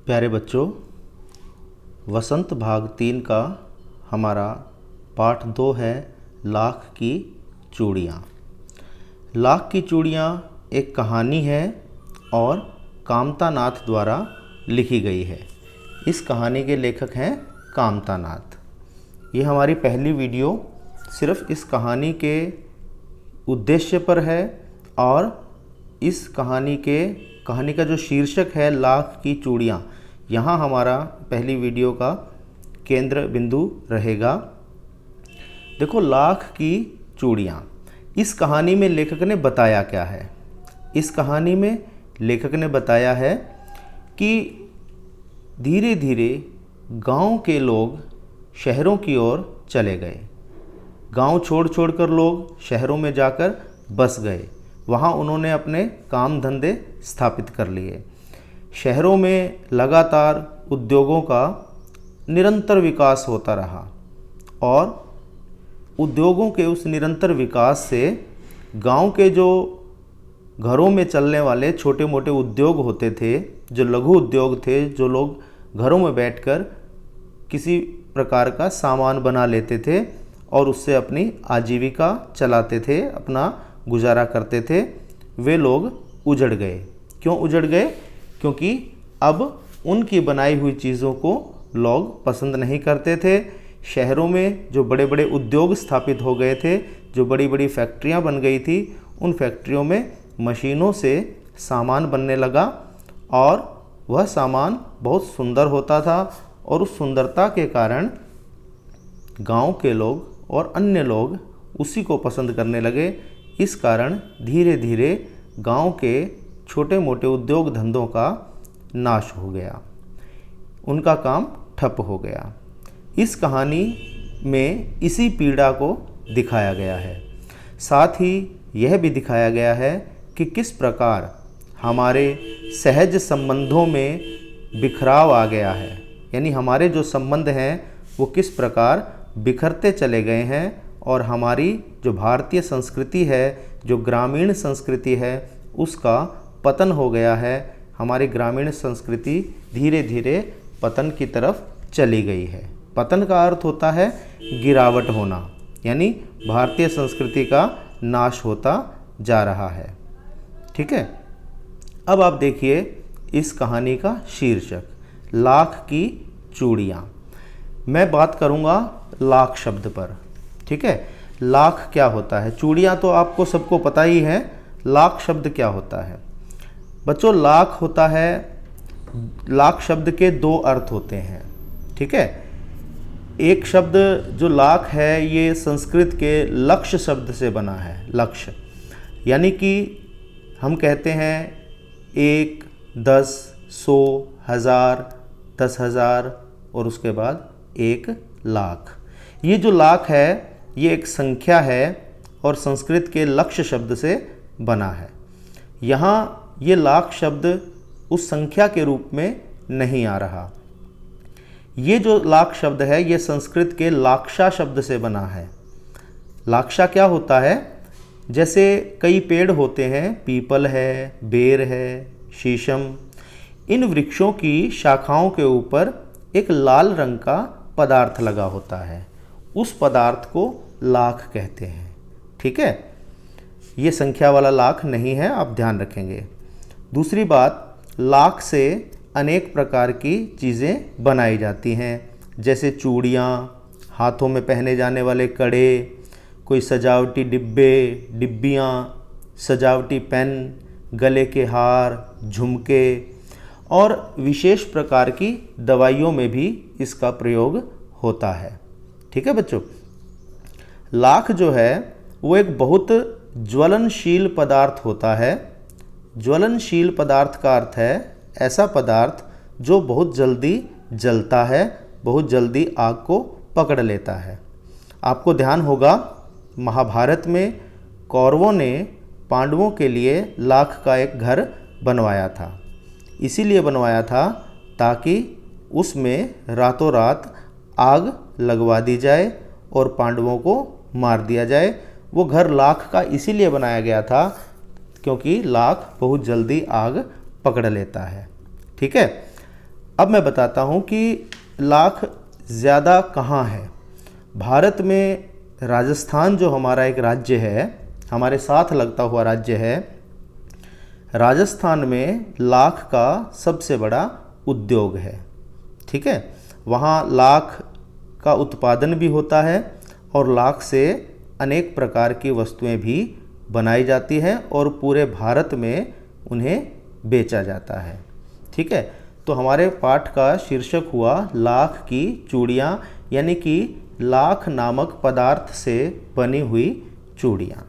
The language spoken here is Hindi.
प्यारे बच्चों, वसंत भाग 3 का हमारा पाठ 2 है लाख की चूड़ियाँ। लाख की चूड़ियाँ एक कहानी है और कामता नाथ द्वारा लिखी गई है। इस कहानी के लेखक हैं कामता नाथ। ये हमारी पहली वीडियो सिर्फ इस कहानी के उद्देश्य पर है और इस कहानी का जो शीर्षक है लाख की चूड़ियाँ, यहाँ हमारा पहली वीडियो का केंद्र बिंदु रहेगा। देखो, लाख की चूड़ियाँ, इस कहानी में लेखक ने बताया क्या है? इस कहानी में लेखक ने बताया है कि धीरे धीरे गांव के लोग शहरों की ओर चले गए। गांव छोड़ कर लोग शहरों में जाकर बस गए। वहाँ उन्होंने अपने काम धंधे स्थापित कर लिए। शहरों में लगातार उद्योगों का निरंतर विकास होता रहा और उद्योगों के उस निरंतर विकास से गांव के जो घरों में चलने वाले छोटे मोटे उद्योग होते थे, जो लघु उद्योग थे, जो लोग घरों में बैठकर किसी प्रकार का सामान बना लेते थे और उससे अपनी आजीविका चलाते थे, अपना गुजारा करते थे, वे लोग उजड़ गए। क्यों उजड़ गए? क्योंकि अब उनकी बनाई हुई चीज़ों को लोग पसंद नहीं करते थे। शहरों में जो बड़े बड़े उद्योग स्थापित हो गए थे, जो बड़ी बड़ी फैक्ट्रियां बन गई थी, उन फैक्ट्रियों में मशीनों से सामान बनने लगा और वह सामान बहुत सुंदर होता था और उस सुंदरता के कारण गांव के लोग और अन्य लोग उसी को पसंद करने लगे। इस कारण धीरे धीरे गांव के छोटे मोटे उद्योग धंधों का नाश हो गया, उनका काम ठप हो गया। इस कहानी में इसी पीड़ा को दिखाया गया है। साथ ही यह भी दिखाया गया है कि किस प्रकार हमारे सहज संबंधों में बिखराव आ गया है, यानी हमारे जो संबंध हैं वो किस प्रकार बिखरते चले गए हैं और हमारी जो भारतीय संस्कृति है, जो ग्रामीण संस्कृति है, उसका पतन हो गया है। हमारी ग्रामीण संस्कृति धीरे धीरे पतन की तरफ चली गई है। पतन का अर्थ होता है गिरावट होना, यानी भारतीय संस्कृति का नाश होता जा रहा है। ठीक है, अब आप देखिए इस कहानी का शीर्षक लाख की चूड़ियाँ। मैं बात करूँगा लाख शब्द पर। ठीक है, लाख क्या होता है? चूड़ियाँ तो आपको सबको पता ही है। लाख शब्द क्या होता है? बच्चों, लाख होता है, लाख शब्द के दो अर्थ होते हैं। ठीक है, एक शब्द जो लाख है ये संस्कृत के लक्ष्य शब्द से बना है। लक्ष्य यानी कि हम कहते हैं 1, 10, 100, 1000, 10,000 और उसके बाद 1 लाख। ये जो लाख है ये एक संख्या है और संस्कृत के लक्ष्य शब्द से बना है। यहाँ ये लाख शब्द उस संख्या के रूप में नहीं आ रहा। ये जो लाख शब्द है ये संस्कृत के लाक्षा शब्द से बना है। लाक्षा क्या होता है? जैसे कई पेड़ होते हैं, पीपल है, बेर है, शीशम, इन वृक्षों की शाखाओं के ऊपर एक लाल रंग का पदार्थ लगा होता है, उस पदार्थ को लाख कहते हैं। ठीक है, ये संख्या वाला लाख नहीं है, आप ध्यान रखेंगे। दूसरी बात, लाख से अनेक प्रकार की चीज़ें बनाई जाती हैं, जैसे चूड़ियाँ, हाथों में पहने जाने वाले कड़े, कोई सजावटी डिब्बियाँ, सजावटी पेन, गले के हार, झुमके और विशेष प्रकार की दवाइयों में भी इसका प्रयोग होता है। ठीक है बच्चों, लाख जो है वो एक बहुत ज्वलनशील पदार्थ होता है। ज्वलनशील पदार्थ का अर्थ है ऐसा पदार्थ जो बहुत जल्दी जलता है, बहुत जल्दी आग को पकड़ लेता है। आपको ध्यान होगा महाभारत में कौरवों ने पांडवों के लिए लाख का एक घर बनवाया था। इसीलिए बनवाया था ताकि उसमें रातों रात आग लगवा दी जाए और पांडवों को मार दिया जाए। वो घर लाख का इसीलिए बनाया गया था क्योंकि लाख बहुत जल्दी आग पकड़ लेता है। ठीक है, अब मैं बताता हूँ कि लाख ज़्यादा कहाँ है। भारत में राजस्थान जो हमारा एक राज्य है, हमारे साथ लगता हुआ राज्य है, राजस्थान में लाख का सबसे बड़ा उद्योग है। ठीक है, वहाँ लाख का उत्पादन भी होता है और लाख से अनेक प्रकार की वस्तुएं भी बनाई जाती हैं और पूरे भारत में उन्हें बेचा जाता है। ठीक है, तो हमारे पाठ का शीर्षक हुआ लाख की चूड़ियाँ, यानी कि लाख नामक पदार्थ से बनी हुई चूड़ियाँ।